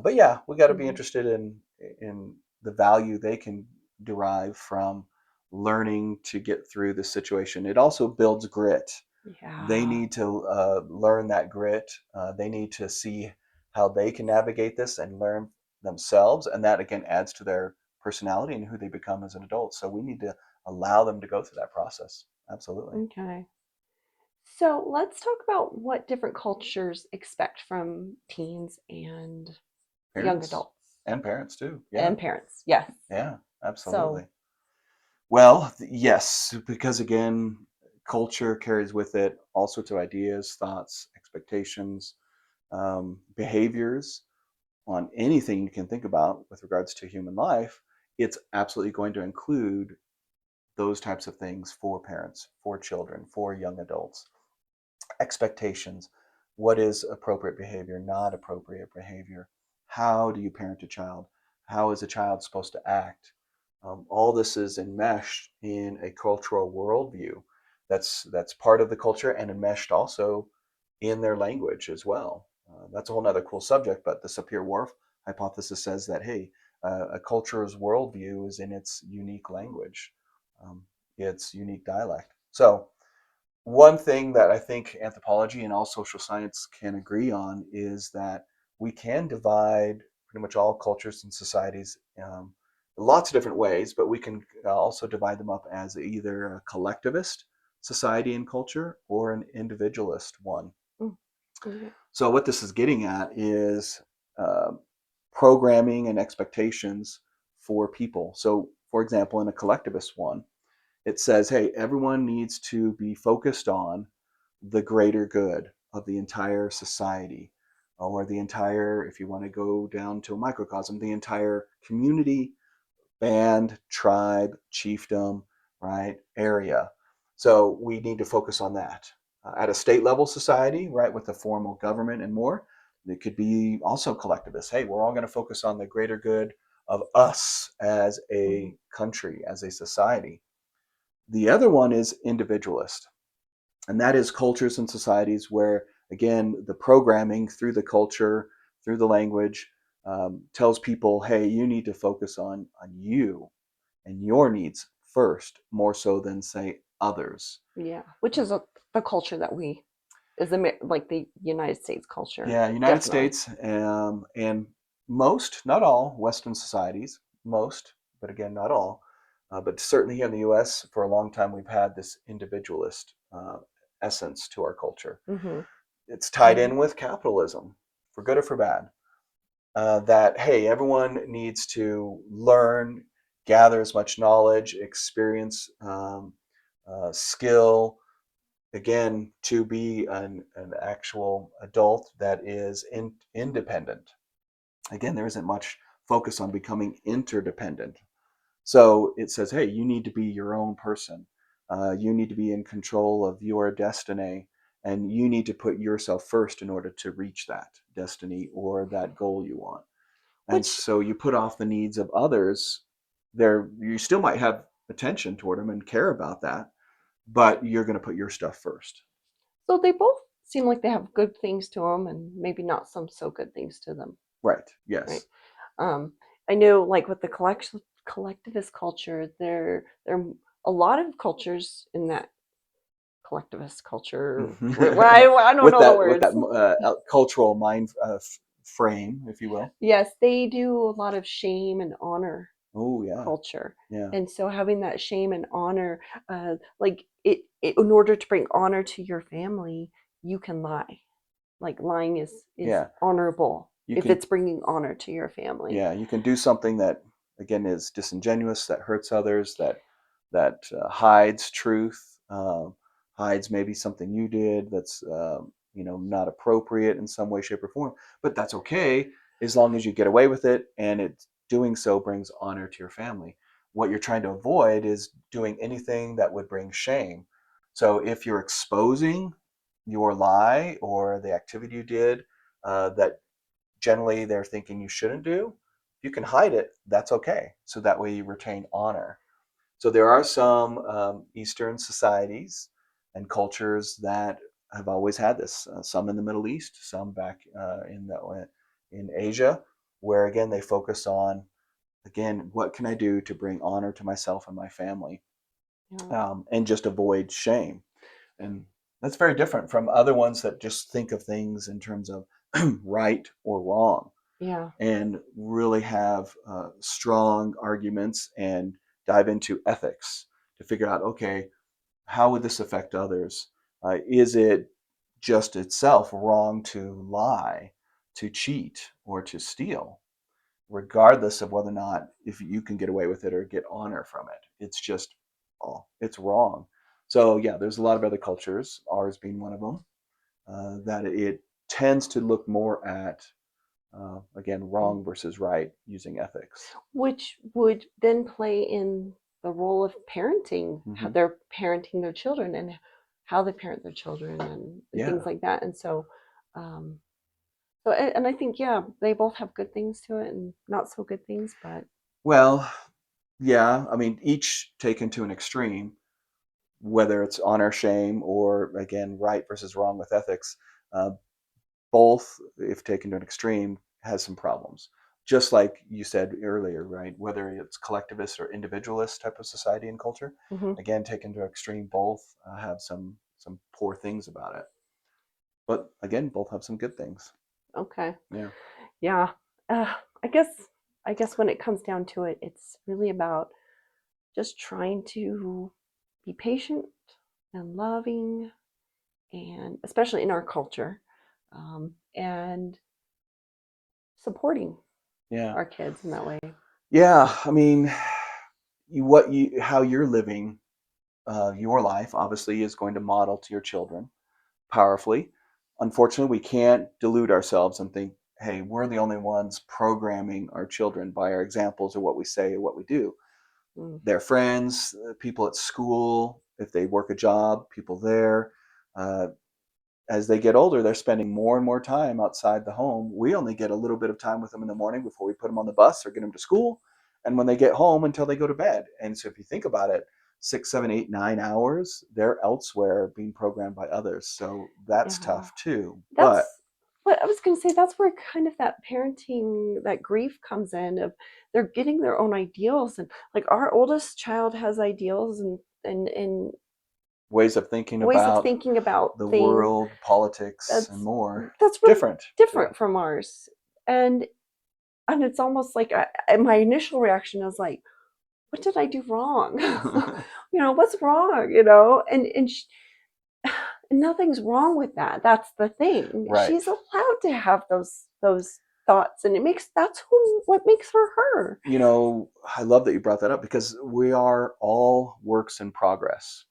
But yeah, we got to be Mhm. interested in the value they can derive from learning to get through the situation. It also builds grit. They Yeah. need to learn that grit. They need to see how they can navigate this and learn themselves, and that again adds to their personality and who they become as an adult. So we need to allow them to go through that process. Absolutely. Okay. So let's talk about what different cultures expect from teens and young Parents adults and parents too. Yeah, and parents. Yes. yeah, So, absolutely. Well, yes, because again, culture carries with it all sorts of ideas, thoughts, expectations, behaviors on anything you can think about with regards to human life. It's absolutely going to include those types of things for parents, for children, for young adults. Expectations. What is appropriate behavior, not appropriate behavior? How do you parent a child? How is a child supposed to act? All this is enmeshed in a cultural worldview. That's part of the culture and enmeshed also in their language as well. That's a whole other cool subject, but the Sapir-Whorf hypothesis says that, hey, a culture's worldview is in its unique language, um, its unique dialect. So one thing that I think anthropology and all social science can agree on is that we can divide pretty much all cultures and societies lots of different ways, but we can also divide them up as either a collectivist society and culture or an individualist one. mm, okay. So, what this is getting at is uh, programming and expectations for people. So, for example, in a collectivist one, it says, hey, everyone needs to be focused on the greater good of the entire society, or the entire, if you want to go down to a microcosm, the entire community, band, tribe, chiefdom, right, area. So we need to focus on that. At a state level society, right, with a formal government and more, it could be also collectivist. Hey, we're all going to focus on the greater good of us as Mhm. a country, as a society. The other one is individualist. And that is cultures and societies where, again, the programming through the culture, through the language, tells people, hey, you need to focus on you and your needs first, more so than, say, others. Yeah, which is the culture that we is like the United States culture, Yeah, United definitely. States, and most, not all, Western societies, most, but again, not all. But certainly here in the U.S., for a long time, we've had this individualist essence to our culture. Hmm. It's tied Yeah. in with capitalism, for good or for bad. That, hey, everyone needs to learn, gather as much knowledge, experience, skill, again, to be an actual adult that is independent. Again, there isn't much focus on becoming interdependent. So it says, hey, you need to be your own person. You need to be in control of your destiny, and you need to put yourself first in order to reach that destiny or that goal you want. And Which, so you put off the needs of others. There, you still might have attention toward them and care about that, but you're going to put your stuff first. so they both seem like they have good things to them, and maybe not some so good things to them, Right. right? Yes. Um, I know, like with the collectivist culture, there are a lot of cultures in that collectivist culture. I don't with know the that words. cultural mind frame, if you will. Yes, they do a lot of shame and honor Oh yeah, culture. yeah, And so having that shame and honor, like in order to bring honor to your family, you can lie. Like lying is yeah. honorable You if can, it's bringing honor to your family. yeah, you can do something that, again, is disingenuous, that hurts others, that hides truth, hides maybe something you did that's not appropriate in some way, shape, or form. But that's okay as long as you get away with it, and it doing so brings honor to your family. What you're trying to avoid is doing anything that would bring shame. So if you're exposing your lie or the activity you did that generally they're thinking you shouldn't do, you can hide it. That's okay. So that way you retain honor. So there are some Eastern societies and cultures that have always had this. Some in the Middle East, some back in Asia, where again they focus on, again, what can I do to bring honor to myself and my family, Yeah. and just avoid shame. And that's very different from other ones that just think of things in terms of right or wrong, Yeah. and really have strong arguments and dive into ethics to figure out, okay, how would this affect others? Is it just itself wrong to lie, to cheat, or to steal, regardless of whether or not if you can get away with it or get honor from it? It's just, oh, it's wrong. So yeah, there's a lot of other cultures, ours being one of them, that it tends to look more at, again, Mm. wrong versus right using ethics. Which would then play in the role of parenting, how Hmm. they're parenting their children and how they parent their children and things Yeah. like that. And so, um, and I think, yeah, they both have good things to it and not so good things, but Well, yeah. I mean, each taken to an extreme, whether it's honor, shame, or again, right versus wrong with ethics, uh, both, if taken to an extreme, has some problems. Just like you said earlier, right? Whether it's collectivist or individualist type of society and culture, mhm, again, taken to extreme, both have some poor things about it. But again, both have some good things. okay. Yeah. Yeah. Uh, I guess I guess when it comes down to it, it's really about just trying to be patient and loving, and especially in our culture, and supporting Yeah. our kids in that way. Yeah. I mean, how you're living your life obviously is going to model to your children powerfully. Unfortunately, we can't delude ourselves and think, hey, we're the only ones programming our children by our examples or what we say or what we do. Mm, Their friends, people at school, if they work a job, people there. Uh, as they get older, they're spending more and more time outside the home. We only get a little bit of time with them in the morning before we put them on the bus or get them to school, and when they get home until they go to bed. And so, if you think about it, 6, 7, 8, 9 hours, they're elsewhere being programmed by others. So that's Yeah. tough too. But That's what I was going to say. That's where kind of that parenting, that grief comes in of they're getting their own ideals. And like our oldest child has ideals and ways of thinking ways of about thinking about the things world, politics, and that's more really different. Yeah. different from ours. And and it's almost like my initial reaction is like, what did I do wrong? What's wrong? And nothing's wrong with that. That's the thing. Right. She's allowed to have those thoughts, and that's what makes her her. I love that you brought that up because we are all works in progress.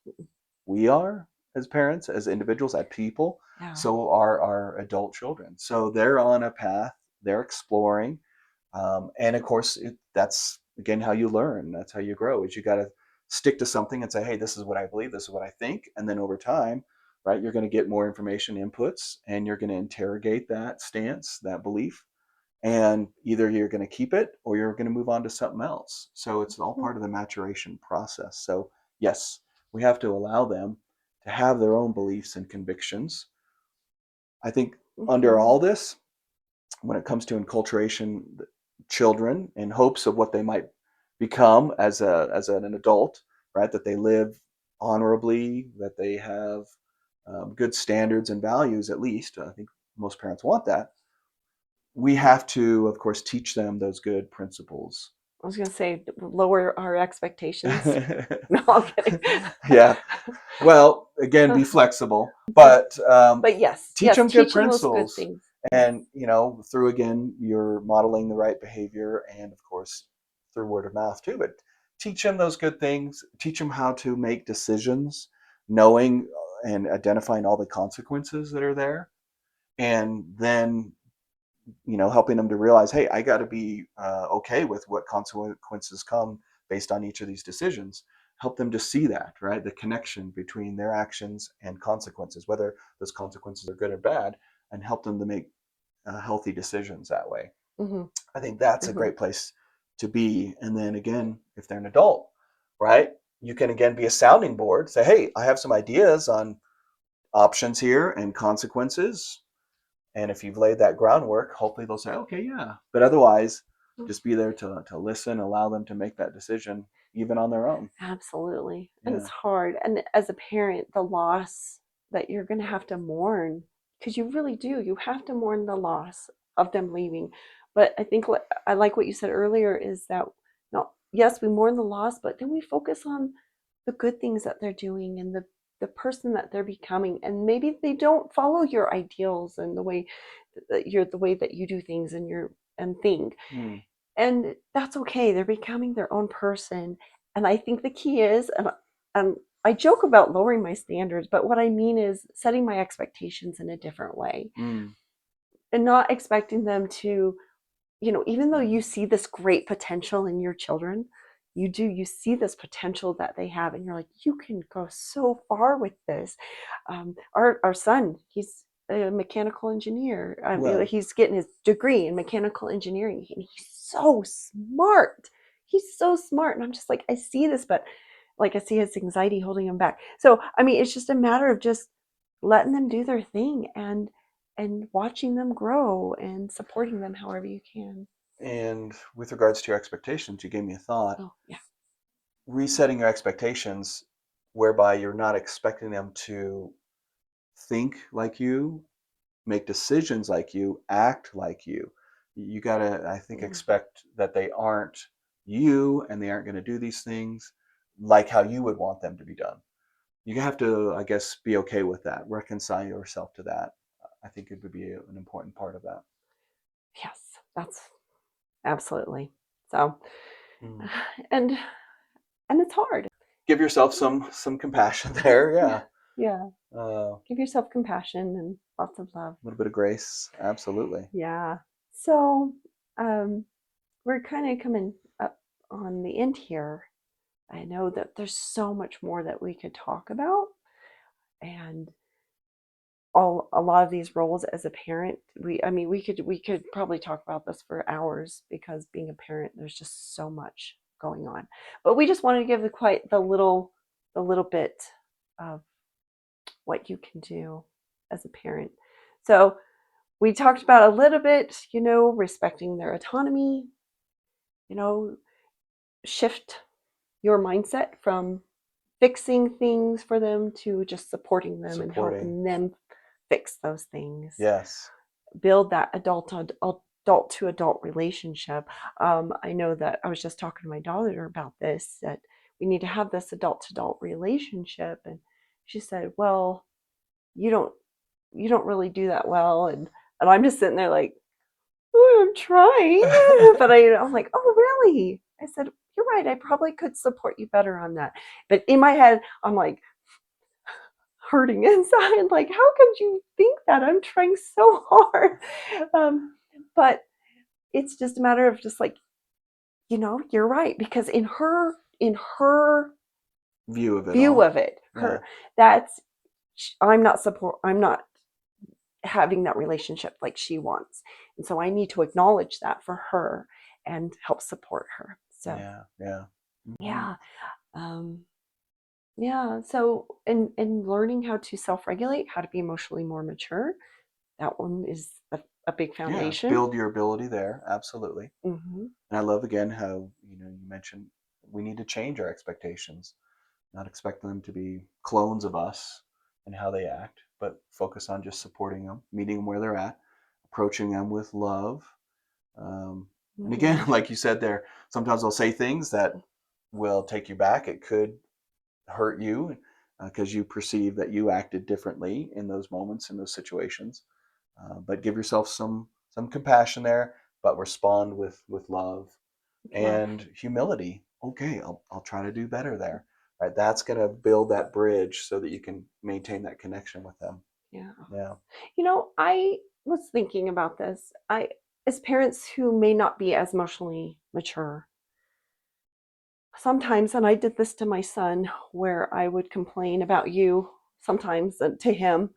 We are as parents, as individuals, as people. Yeah. So are our adult children. So they're on a path, they're exploring. And of course, that's again how you learn. That's how you grow. Is you got to stick to something and say, "Hey, this is what I believe. This is what I think." And then over time, right, you're going to get more information inputs, and you're going to interrogate that stance, that belief, and either you're going to keep it or you're going to move on to something else. So it's all part of the maturation process. So yes, we have to allow them to have their own beliefs and convictions. I think under Mm-hmm. all this, when it comes to enculturation children in hopes of what they might become as an adult, right? That they live honorably, that they have good standards and values. At least I think most parents want that. We have to, of course, teach them those good principles. I was gonna say lower our expectations. No, I'm kidding. Yeah. Well, again, be flexible, but But yes, teach yes, them good teach them those good principles. things. Yes. And, through again, you're modeling the right behavior and, of course, through word of mouth too. But teach them those good things, teach them how to make decisions, knowing and identifying all the consequences that are there. And then helping them to realize, hey, I got to be okay with what consequences come based on each of these decisions. Help them to see that, right? The connection between their actions and consequences, whether those consequences are good or bad, and help them to make healthy decisions that way. Mm-hmm. I think that's a Mm-hmm. great place to be. And then again, if they're an adult, right, you can again be a sounding board. Say, hey, I have some ideas on options here and consequences, and if you've laid that groundwork, hopefully they'll say, okay, yeah. But otherwise, just be there to listen, allow them to make that decision even on their own. Absolutely. And it's Yeah. hard. And as a parent, the loss that you're going to have to mourn, because you really do, you have to mourn the loss of them leaving. But I think what I like what you said earlier is that, no, yes, we mourn the loss, but then we focus on the good things that they're doing and the person that they're becoming. And maybe they don't follow your ideals and the way that you do things and think, Mm, and that's okay. They're becoming their own person. And I think the key is, and I joke about lowering my standards, but what I mean is setting my expectations in a different way mm, and not expecting them to, even though you see this great potential in your children, you see this potential that they have, and you're like, you can go so far with this. Our son, he's a mechanical engineer. well, He's getting his degree in mechanical engineering, and he's so smart. He's so smart, and I'm just like, I see this, but like I see his anxiety holding him back. So I mean, it's just a matter of just letting them do their thing and watching them grow and supporting them however you can. and with regards to your expectations, you gave me a thought. Oh, yeah. Resetting your expectations, whereby you're not expecting them to think like you, make decisions like you, act like you. You got to, I think, Mm-hmm. expect that they aren't you and they aren't going to do these things like how you would want them to be done. You have to, I guess, be okay with that, reconcile yourself to that. I think it would be an important part of that. Yes, that's absolutely. So, Mm. and and it's hard. Give yourself some compassion there, Yeah, yeah. yeah. A Give yourself compassion and lots of love. little bit of grace, absolutely. Yeah. So, um, we're kind of coming up on the end here. I know that there's so much more that we could talk about, and a lot of these roles as a parent. I mean, we could probably talk about this for hours because being a parent, there's just so much going on. But we just wanted to give the little the little bit of what you can do as a parent. So we talked about a little bit, respecting their autonomy, you know, shift your mindset from fixing things for them to just supporting them and Supporting. helping them fix those things. Yes. Build that adult to adult relationship. I know that I was just talking to my daughter about this, that we need to have this adult to adult relationship. And she said, well, you don't you don't really do that well. And I'm just sitting there like, oh, I'm trying. But I'm like, oh, really? I said, you're right. I probably could support you better on that. But in my head, I'm like hurting inside. Like, how could you think that? I'm trying so hard. But it's just a matter of just like, you're right. Because in her View of it view all. of it, Yeah. that's I'm not having that relationship like she wants. And so I need to acknowledge that for her and help support her. So Yeah. Yeah. Mm-hmm. yeah. Um, yeah. So in learning how to self-regulate, how to be emotionally more mature, that one is a big Yeah. foundation. Build your ability there. Absolutely. Mm-hmm. And I love again how you mentioned we need to change our expectations, not expect them to be clones of us and how they act, but focus on just supporting them, meeting them where they're at, approaching them with love. And again, Mm-hmm. like you said there, sometimes they'll say things that will take you back. It could hurt you because you perceive that you acted differently in those moments, in those situations. But give yourself some compassion there, but respond with love Love. and humility. Okay, I'll try to do better there. Right, that's going to build that bridge so that you can maintain that connection with them. Yeah. Yeah. I was thinking about this. As parents who may not be as emotionally mature, sometimes, and I did this to my son, where I would complain about you sometimes to him,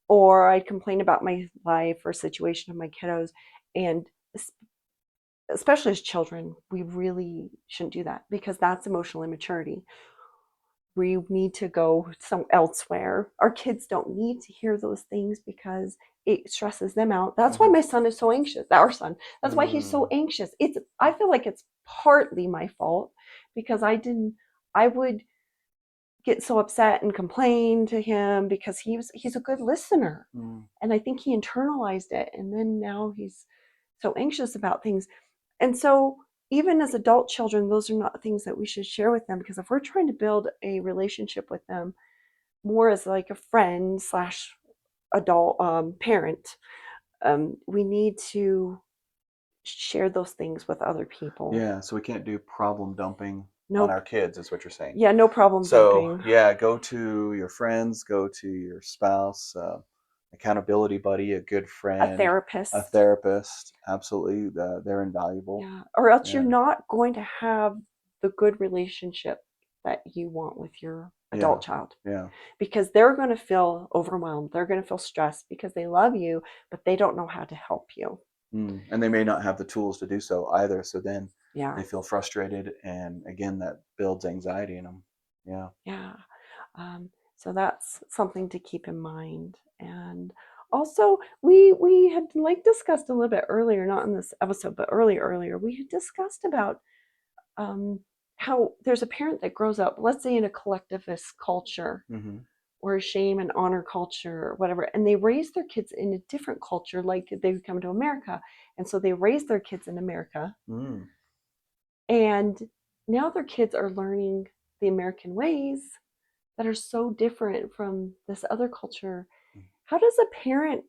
or I'd complain about my life or situation of my kiddos. And especially as children, we really shouldn't do that because that's emotional immaturity. We need to go some elsewhere. Our kids don't need to hear those things because it stresses them out. That's why Mm-hmm. my son is so anxious. Our son. That's why he's so Mm. anxious. I feel like it's partly my fault because I would get so upset and complain to him because he's a good listener. Mm. And I think he internalized it, and then now he's so anxious about things. And so even as adult children, those are not things that we should share with them, because if we're trying to build a relationship with them more as like a friend slash adult parent, we need to share those things with other people. Yeah. So we can't do problem dumping on our Nope. kids, is what you're saying. Yeah, no problem So dumping. yeah, go to your friends, go to your spouse, accountability buddy, a good A friend, a therapist. therapist. Absolutely, they're invaluable. Yeah. Or else you're Yeah, not going to have the good relationship that you want with your yeah, adult child, yeah. because they're going to feel overwhelmed. They're going to feel stressed because they love you, but they don't know how to help you. And they may not have the tools to do so either. So then Yeah. they feel frustrated, and again, that builds anxiety in them. Yeah. Yeah. So that's something to keep in mind. And also, we had like discussed a little bit earlier, not in this episode, but earlier, we had discussed about um, how there's a parent that grows up, let's say in a collectivist culture Mm-hmm. or a shame and honor culture or whatever, and they raise their kids in a different culture, like they come to America, and so they raise their kids in America, Mm. and now their kids are learning the American ways that are so different from this other culture. How does a parent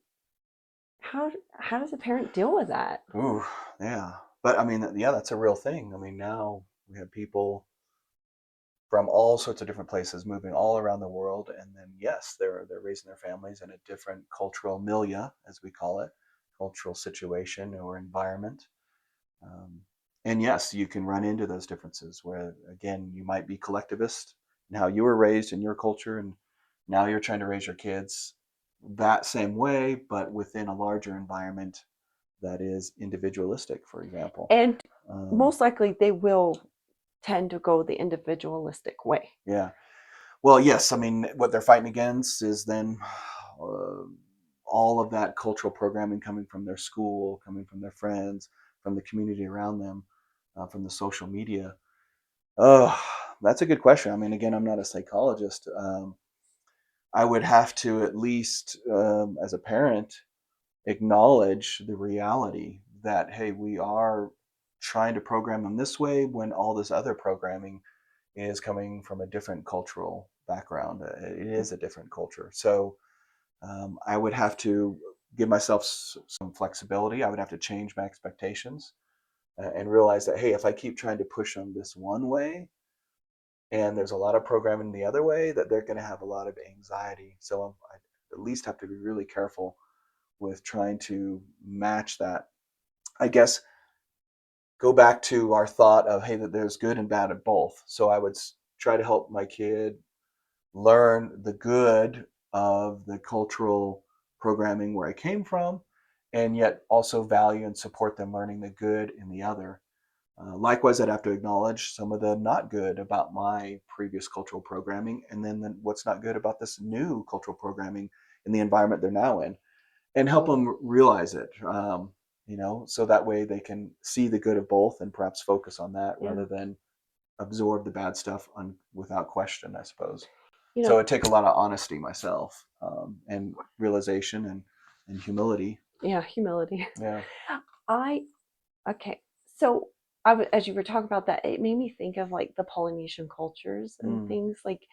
how does a parent deal with that? Ooh, yeah. But I mean, yeah, that's a real thing. I mean, now we have people from all sorts of different places moving all around the world, and then yes, they're raising their families in a different cultural milieu, as we call it, cultural situation or environment. Um, and yes, you can run into those differences where again you might be collectivist and how you were raised in your culture, and now you're trying to raise your kids that same way, but within a larger environment that is individualistic, for example. And Um, most likely they will tend to go the individualistic way. yeah. Well, yes, I mean, what they're fighting against is then uh, all of that cultural programming coming from their school, coming from their friends, from the community around them, from the social media. Oh, that's a good question. I mean, again, I'm not a psychologist. I would have to at least, as a parent, acknowledge the reality that, hey, we are trying to program them this way when all this other programming is coming from a different cultural background. It is a different culture. So I would have to give myself some flexibility. I would have to change my expectations and realize that, hey, if I keep trying to push them this one way, and there's a lot of programming the other way, that they're going to have a lot of anxiety. So I at least have to be really careful with trying to match that. I guess go back to our thought of, hey, that there's good and bad of both. So I would try to help my kid learn the good of the cultural programming where I came from, and yet also value and support them learning the good in the other. Likewise, I'd have to acknowledge some of the not good about my previous cultural programming, and then what's not good about this new cultural programming in the environment they're now in, and help Totally. them realize it. So that way they can see the good of both and perhaps focus on that Yeah. rather than absorb the bad stuff without question, I suppose. You So know, it take a lot of honesty myself, and realization and humility. yeah, humility. Yeah. I Okay. So as you were talking about that, it made me think of like the Polynesian cultures and Mm. things like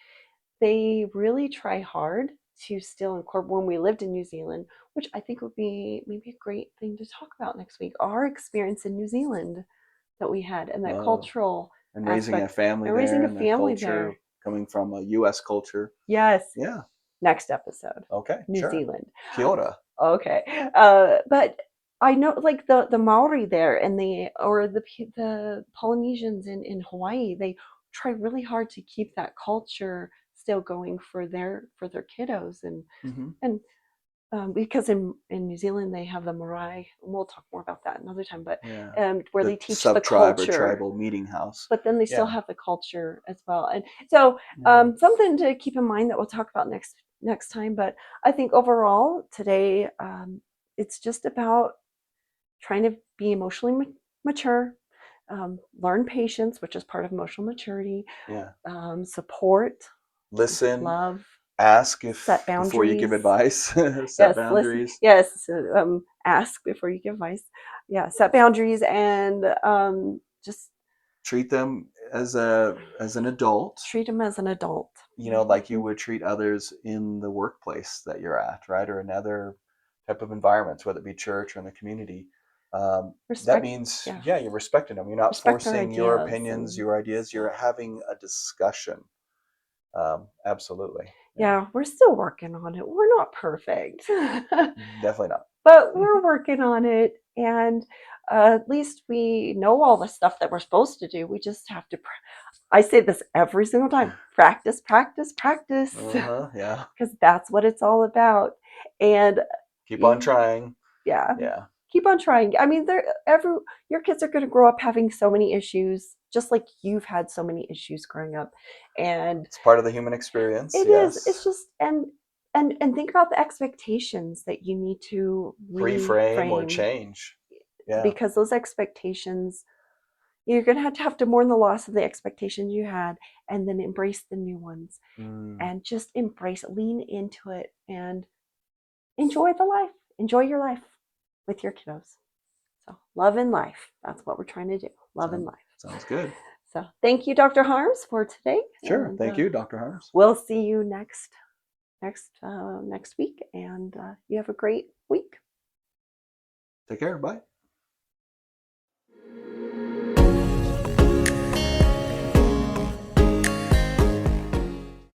they really try hard to still incorporate when we lived in New Zealand, which I think would be maybe a great thing to talk about next week. Our experience in New Zealand that we had and that Uh, cultural and raising a aspect family and raising there a and the family culture there. coming from a U.S. culture. Yes. Yeah. Next episode, Okay. New Sure. Zealand. Kia ora. Okay. But I know like the Maori there and the Polynesians in Hawaii, they try really hard to keep that culture still going for their kiddos Mm-hmm. and because in New Zealand they have the marae. And we'll talk more about that another time. But Yeah. where The they teach the sub tribe or culture, tribal meeting house. but then they still Yeah. have the culture as well. And so Yeah. something to keep in mind that we'll talk about next time. But I think overall today it's just about trying to be emotionally mature, learn patience, which is part of emotional maturity, Yeah. support, Listen, love, ask set if before you give boundaries. advice, set Yes, listen. boundaries, Yes, ask before you give advice. Yeah, set boundaries and just treat them as an adult, treat them as an adult. like you Mhm. would treat others in the workplace that you're at, right? Or in other type of environments, whether it be church or in the community. That Respect, means, yeah, yeah, you're respecting them. You're not respect their forcing your ideas opinions, and your ideas. You're yeah, having a discussion. Absolutely. Yeah. yeah. We're still working on it. We're not perfect, Definitely not. but we're working on it, and at least we know all the stuff that we're supposed to do. We just have to. I say this every single time: practice, practice, practice, Uh-huh. Yeah. because that's what it's all about. And Keep on trying. yeah, Yeah. keep on trying. I mean, your kids are going to grow up having so many issues, just like you've had so many issues growing up, and It's part of the human experience. it is. It's Yes. just and think about the expectations that you need to Reframe or reframe change. Yeah. because those expectations you're going to have to mourn the loss of the expectations you had and then embrace the new ones Mm. and just embrace lean into it and enjoy the life enjoy your life with your kiddos. So love and life. That's what we're trying to do. Love and Sounds life. sounds good. So thank you, Dr. Harms, for today, Sure. and Thank you, Dr. Harms. we'll see you next week. And you have a great week. Take care. Bye.